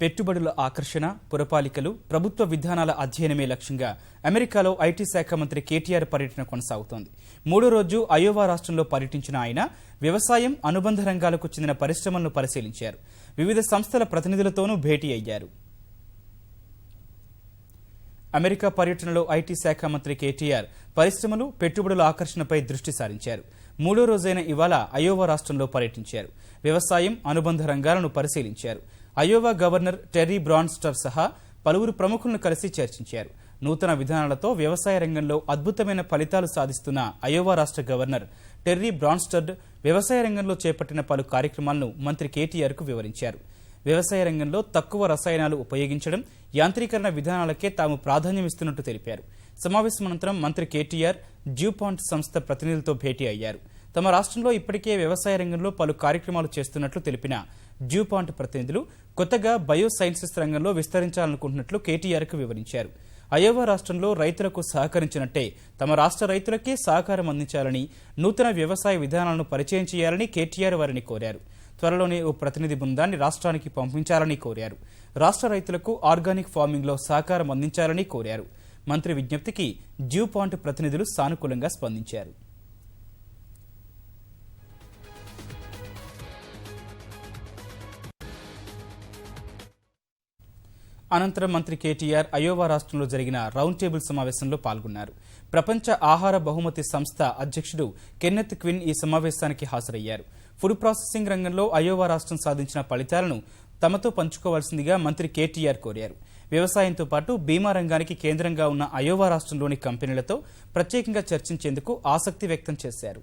పెట్టుబడుల ఆకర్షణ, పురపాలికలు, ప్రభుత్వ విధానాల అధ్యయనమే లక్ష్యంగా అమెరికాలో ఐటీ శాఖ మంత్రి కేటీఆర్ పర్యటన కొనసాగుతోంది. మూడో రోజు అయోవా రాష్ట్రంలో పర్యటించిన ఆయన వ్యవసాయం, అనుబంధ రంగాలకు చెందిన పరిశ్రమలను పరిశీలించారు. వివిధ సంస్థల ప్రతినిధులతోనూ భేటీ అయ్యారు. అమెరికా పర్యటనలో ఐటీ శాఖ మంత్రి కేటీఆర్ పరిశ్రమలు, పెట్టుబడుల ఆకర్షణపై దృష్టి సారించారు. మూడో రోజైన ఇవాళ అయోవా రాష్ట్రంలో పర్యటించారు. వ్యవసాయం, అనుబంధ రంగాలను పరిశీలించారు. అయోవా గవర్నర్ టెర్రీ బ్రాన్స్టర్ సహా పలువురు ప్రముఖులను కలిసి చర్చించారు. నూతన విధానాలతో వ్యవసాయ రంగంలో అద్భుతమైన ఫలితాలు సాధిస్తున్న అయోవా రాష్ట్ర గవర్నర్ టెర్రీ బ్రాన్స్టర్డ్ వ్యవసాయ రంగంలో చేపట్టిన పలు కార్యక్రమాలను మంత్రి కేటీఆర్కు వివరించారు. వ్యవసాయ రంగంలో తక్కువ రసాయనాలు ఉపయోగించడం, యాంత్రీకరణ విధానాలకే తాము ప్రాధాన్యమిస్తున్నట్టు తెలిపారు. సమావేశం అనంతరం మంత్రి కేటీఆర్ డ్యూపాంట్ సంస్థ ప్రతినిధులతో భేటీ అయ్యారు. తమ రాష్ట్రంలో ఇప్పటికే వ్యవసాయ రంగంలో పలు కార్యక్రమాలు చేస్తున్నట్లు తెలిపిన డ్యూపాంట్ ప్రతినిధులు కొత్తగా బయో సైన్సెస్ రంగంలో విస్తరించాలనుకుంటున్నట్లు కేటీఆర్కు వివరించారు. అయోవా రాష్ట్రంలో రైతులకు సహకరించినట్టే తమ రాష్ట్ర రైతులకే సహకారం అందించాలని, నూతన వ్యవసాయ విధానాలను పరిచయం చేయాలని కేటీఆర్ వారిని కోరారు. త్వరలోనే ఓ ప్రతినిధి బృందాన్ని రాష్ట్రానికి పంపించాలని కోరారు. రాష్ట్ర రైతులకు ఆర్గానిక్ ఫార్మింగ్లో సహకారం అందించాలని కోరారు. మంత్రి విజ్ఞప్తికి డ్యూపాంట్ ప్రతినిధులు సానుకూలంగా స్పందించారు. అనంతరం మంత్రి కేటీఆర్ అయోవా రాష్ట్రంలో జరిగిన రౌండ్ టేబుల్ సమావేశంలో పాల్గొన్నారు. ప్రపంచ ఆహార బహుమతి సంస్థ అధ్యక్షుడు కెన్నెత్ క్విన్ ఈ సమావేశానికి హాజరయ్యారు. ఫుడ్ ప్రాసెసింగ్ రంగంలో అయోవా రాష్ట్రం సాధించిన ఫలితాలను తమతో పంచుకోవాల్సిందిగా మంత్రి కేటీఆర్ కోరారు. వ్యవసాయంతో పాటు బీమా రంగానికి కేంద్రంగా ఉన్న అయోవా రాష్ట్రంలోని కంపెనీలతో ప్రత్యేకంగా చర్చించేందుకు ఆసక్తి వ్యక్తం చేశారు.